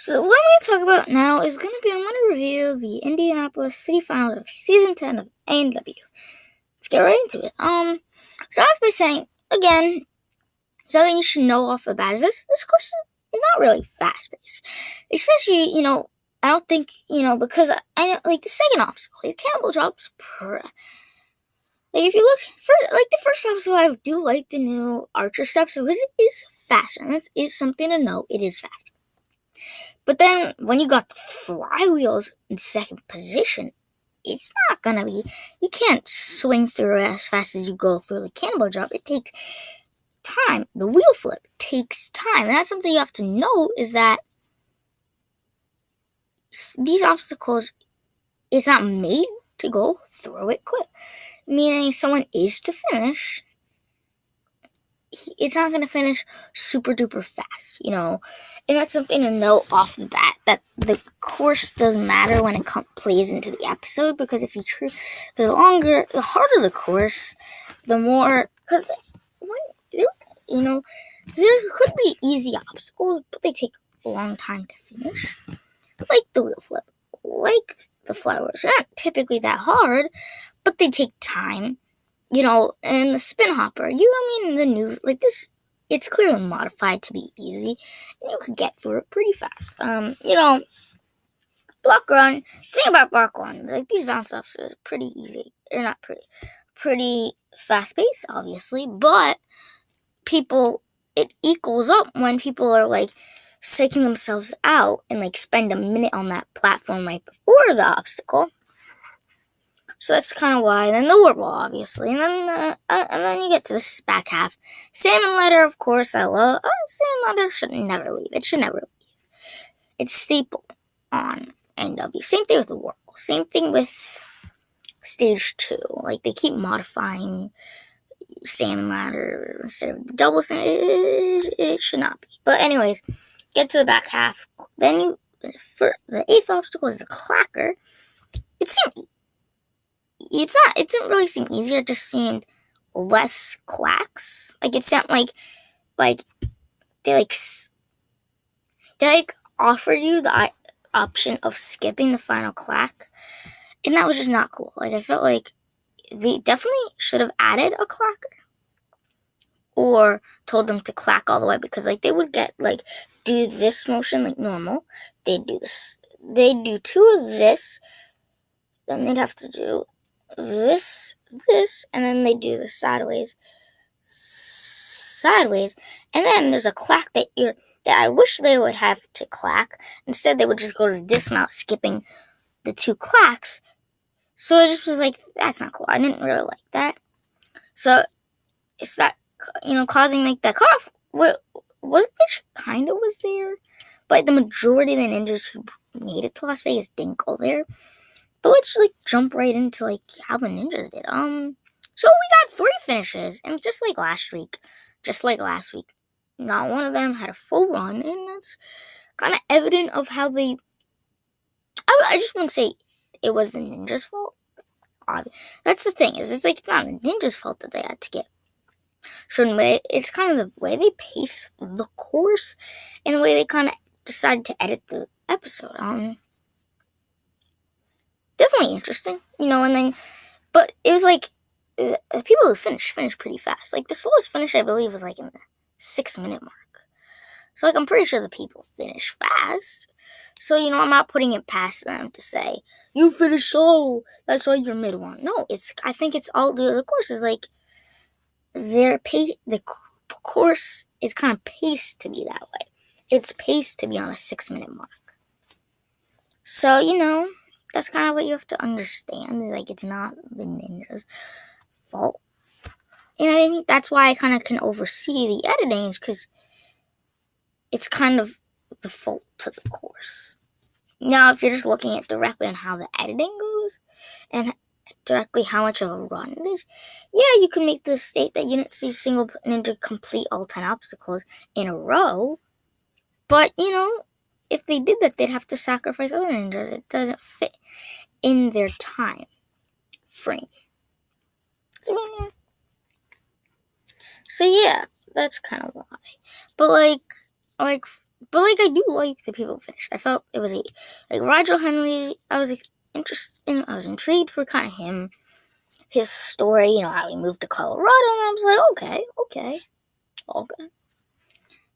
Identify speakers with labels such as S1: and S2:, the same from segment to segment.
S1: So what I'm going to talk about now is going to be, I'm going to review the Indianapolis City Finals of Season 10 of A&W. Let's get right into it. Start off by saying, again, something you should know off the bat is this course is not really fast-paced. Especially, I don't think, because I know, like, the second obstacle, the cannibal drops if you look, the first obstacle, I do like the new archer steps because it is faster, and that is something to know, it is faster. But then, when you got the flywheels in second position, it's not gonna be, you can't swing through as fast as you go through the cannibal drop. It takes time. The wheel flip takes time. And that's something you have to know, is that these obstacles, it's not made to go through it quick. Meaning, if someone is to finish, it's not going to finish super duper fast, and that's something to know off the bat, that the course doesn't matter when it plays into the episode, because if you the harder the course, the more, because there could be easy obstacles, but they take a long time to finish, like the wheel flip, like the flowers. They're not typically that hard, but they take time. And the spin hopper, the new, this, it's clearly modified to be easy, and you could get through it pretty fast. Block run, the thing about block runs, these bounce ups are pretty easy. They're not pretty fast-paced, obviously, but it equals up when people are, psyching themselves out and, spend a minute on that platform right before the obstacle. So that's kind of why. And then the whirlpool, obviously. And then you get to this back half. Salmon ladder, of course, I love. Salmon ladder should never leave. It should never leave. It's staple on NW. Same thing with the whirlpool. Same thing with stage 2. They keep modifying salmon ladder instead of the double salmon. It should not be. But anyways, get to the back half. Then the 8th obstacle is the clacker. It didn't really seem easier. It just seemed less clacks. It sounded like they offered you the option of skipping the final clack, and that was just not cool. I felt like they definitely should have added a clacker, or told them to clack all the way, because they would get do this motion like normal. They'd do this. They'd do 2 of this. Then they'd have to do this, and then they do the sideways, and then there's a clack that I wish they would have to clack. Instead, they would just go to the dismount, skipping the 2 clacks. So it just was that's not cool. I didn't really like that. So it's that, causing that cutoff, which kind of was there, but the majority of the ninjas who made it to Las Vegas didn't go there. But let's jump right into how the ninjas did. So we got 3 finishes, and just like last week, not one of them had a full run, and that's kind of evident of how they. I just wouldn't say it was the ninjas' fault. That's the thing, it's not the ninjas' fault that they had to get certain way. It's kind of the way they pace the course, and the way they kind of decided to edit the episode. Definitely interesting, and then, but it was the people who finished pretty fast. The slowest finish, I believe, was in the 6-minute mark. So I'm pretty sure the people finish fast. So I'm not putting it past them to say you finished slow, that's why you're mid one. No, I think it's all due to the course. Is the course is kind of paced to be that way. It's paced to be on a 6-minute mark. So that's kind of what you have to understand. It's not the ninja's fault. And I think that's why I kind of can oversee the editing, is because it's kind of the fault to the course. Now, if you're just looking at directly on how the editing goes, and directly how much of a run it is, yeah, you can make the state that you didn't see a single ninja complete all 10 obstacles in a row. But, if they did that, they'd have to sacrifice other ninjas. It doesn't fit in their time frame. So yeah, that's kind of why. But But, like, I do like the people who finished. I felt it was like, Rigel Henry, I was intrigued for kind of him, his story, you know, how he moved to Colorado, and I was like, okay.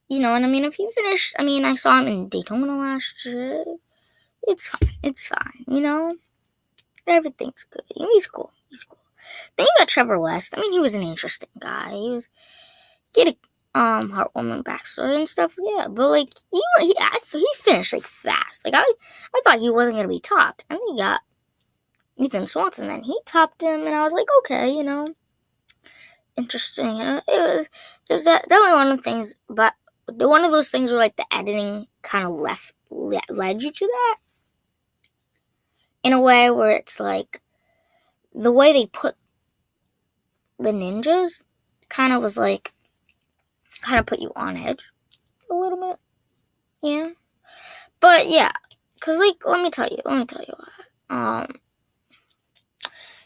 S1: You know, and I mean, if he finished, I mean, I saw him in Daytona last year. It's fine, you know? Everything's good. He's cool. Then you got Trevor West. I mean, he was an interesting guy. He had a heartwarming backstory and stuff. Yeah, but like he finished like fast. Like I thought he wasn't gonna be topped, and then he got Ethan Swanson. Then he topped him, and I was like, okay, you know, interesting. You know, it was definitely one of the things, but one of those things where like the editing kind of led you to that in a way where it's like the way they put the ninjas kind of was like kind of put you on edge a little bit. Yeah. But yeah, cause like let me tell you why.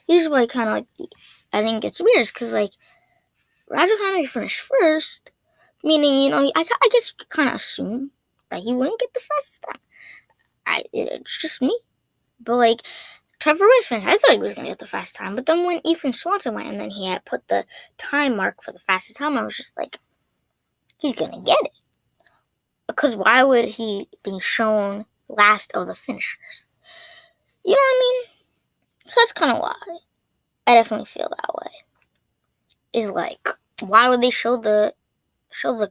S1: Here's why kind of like the editing gets weird, is cause like Roger Henry finished first, meaning, you know, I guess you could kind of assume that he wouldn't get the fastest time. It's just me, but like Trevor West finished, I thought he was gonna get the fastest time, but then when Ethan Swanson went and then he had put the time mark for the fastest time, I was just like, he's gonna get it. Because why would he be shown last of the finishers? You know what I mean? So that's kind of why I definitely feel that way. Is like, why would they show the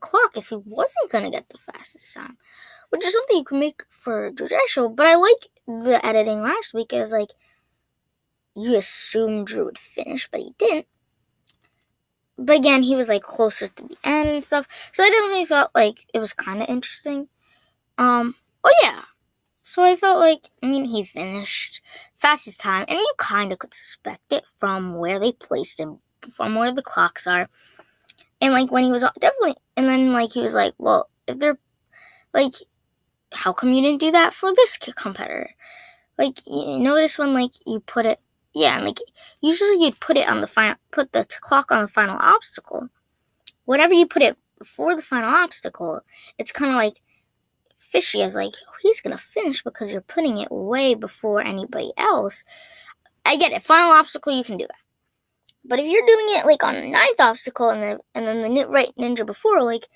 S1: clock if he wasn't gonna get the fastest time? Which is something you can make for George Show. But I like the editing last week as like you assumed Drew would finish, but he didn't. But again, he was like closer to the end and stuff, so I definitely felt like it was kind of interesting. Oh yeah, so I felt like, I mean, he finished fastest time, and you kind of could suspect it from where they placed him, from where the clocks are, and like when he was definitely, and then like he was like, well, if they're like, how come you didn't do that for this competitor? Like, you notice when like you put it. Yeah, and like usually you'd put the clock on the final obstacle. Whenever you put it before the final obstacle, it's kind of like fishy, as like, oh, he's gonna finish because you're putting it way before anybody else. I get it. Final obstacle, you can do that. But if you're doing it like on the 9th obstacle and then the right ninja before, like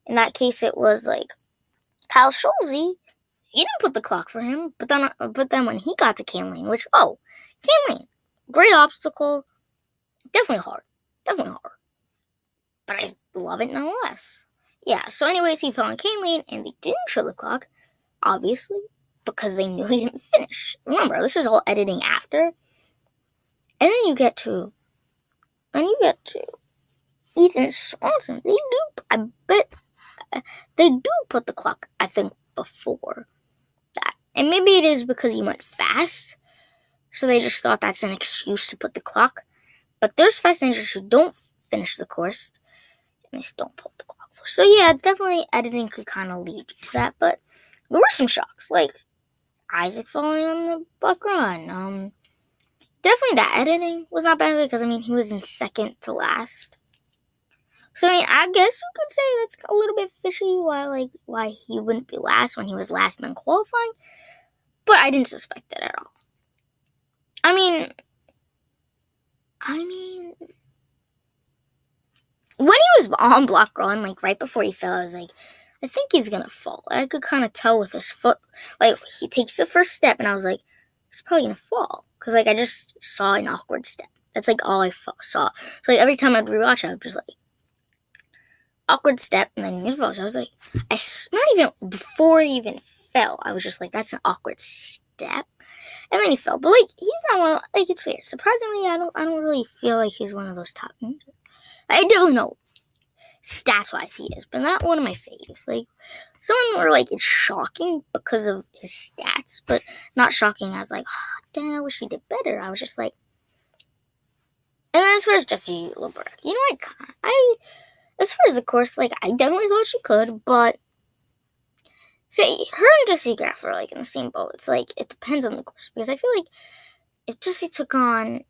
S1: in that case it was like Kyle Schulze, you didn't put the clock for him, but then when he got to Cane Lane, which Cane Lane, great obstacle, definitely hard, but I love it nonetheless. Yeah, so anyways, he fell on Cane Lane, and they didn't show the clock, obviously, because they knew he didn't finish. Remember, this is all editing after. And then you get to Ethan Swanson. I bet they do put the clock, I think, before that. And maybe it is because he went fast, so they just thought that's an excuse to put the clock. But there's fast ninjas who don't finish the course, and they still don't put the clock for. So yeah, definitely editing could kind of lead you to that. But there were some shocks, like Isacc falling on the buck run. Definitely that editing was not bad because, I mean, he was in second to last. So, I mean, I guess you could say that's a little bit fishy why he wouldn't be last when he was last in qualifying. But I didn't suspect it at all. I mean, when he was on block run, like right before he fell, I was like, I think he's gonna fall. I could kind of tell with his foot. Like, he takes the first step, and I was like, he's probably gonna fall. Because, like, I just saw an awkward step. That's, like, all I saw. So, like, every time I'd rewatch it, I would just, like, awkward step, and then he's gonna fall. So I was like, not even before he even fell, I was just like, that's an awkward step. And then he fell. But, like, he's not one of, like, it's weird. Surprisingly, I don't really feel like he's one of those top ninjas. I definitely know stats-wise he is, but not one of my faves. Like, someone were like, it's shocking because of his stats, but not shocking as like, oh, damn, I wish he did better. I was just like, and then as far as Jessie LeBurk, you know, as far as the course, like, I definitely thought she could, but say her and Jessie Graff are like in the same boat. It's like, it depends on the course, because I feel like if Jessie took on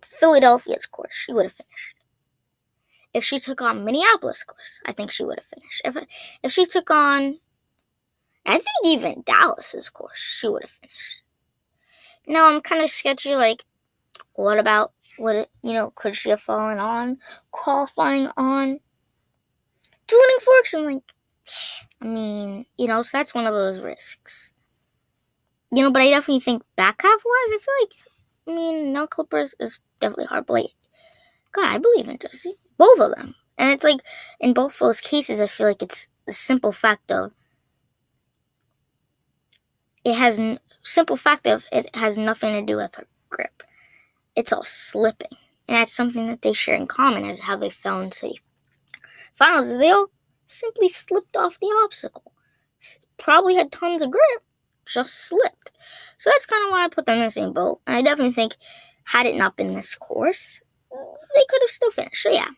S1: Philadelphia's course, she would have finished. If she took on Minneapolis course, I think she would have finished. If she took on I think even Dallas's course, she would have finished. Now, I'm kind of sketchy, like, what about, could she have fallen on qualifying on tuning forks? And, so that's one of those risks. But I definitely think back half-wise, I feel like, no clippers is definitely hard. But, God, I believe in Jessie. Both of them. And it's like, in both those cases, I feel like it's the simple fact of it has nothing to do with her grip. It's all slipping. And that's something that they share in common as how they fell into the finals. They all simply slipped off the obstacle. Probably had tons of grip, just slipped. So that's kind of why I put them in the same boat. And I definitely think, had it not been this course, they could have still finished. So yeah,